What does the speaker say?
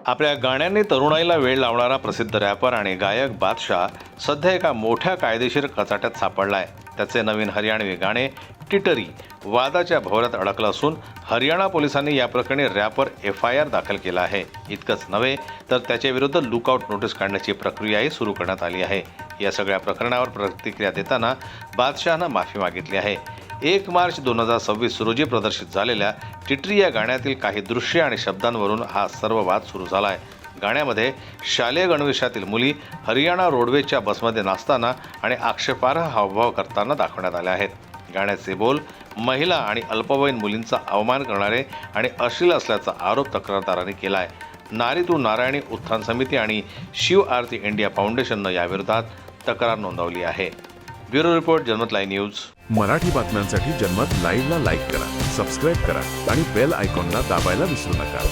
आपल्या गाण्यांनी तरुणाईला वेळ लावणारा प्रसिद्ध रॅपर आणि गायक बादशाह सध्या एका मोठ्या कायदेशीर कचाट्यात सापडलाय. त्याचे नवीन हरियाणवी गाणे टिटरी वादाच्या भोवऱ्यात अडकलं असून हरियाणा पोलिसांनी या प्रकरणी रॅपर FIR दाखल केला आहे. इतकंच नव्हे तर त्याच्या विरुद्ध लुकआउट नोटीस काढण्याची प्रक्रियाही सुरू करण्यात आली आहे. या सगळ्या प्रकरणावर प्रतिक्रिया देताना बादशाहनं माफी मागितली आहे. 1 मार्च 2026 रोजी प्रदर्शित झालेल्या टिटरी या गाण्यातील काही दृश्य आणि शब्दांवरून हा सर्व वाद सुरू झाला आहे. गाण्यामध्ये शालेय गणवेशातील मुली हरियाणा रोडवेजच्या बसमध्ये नाचताना आणि आक्षेपार्ह हावभाव करताना दाखवण्यात आले आहेत. गाण्याचे बोल महिला आणि अल्पवयीन मुलींचा अवमान करणारे आणि अश्लील असल्याचा आरोप तक्रारदारांनी केला आहे. नारी तू नारायणी उत्थान समिती आणि शिव आरती इंडिया फाउंडेशननं याविरोधात तक्रार नोंदवली आहे. ब्युरो रिपोर्ट, जनमत लाईव्ह न्यूज. मराठी बातम्यांसाठी जनमत लाईव्हला लाईक करा, सबस्क्राईब करा आणि बेल आयकॉनला दाबायला विसरू नका.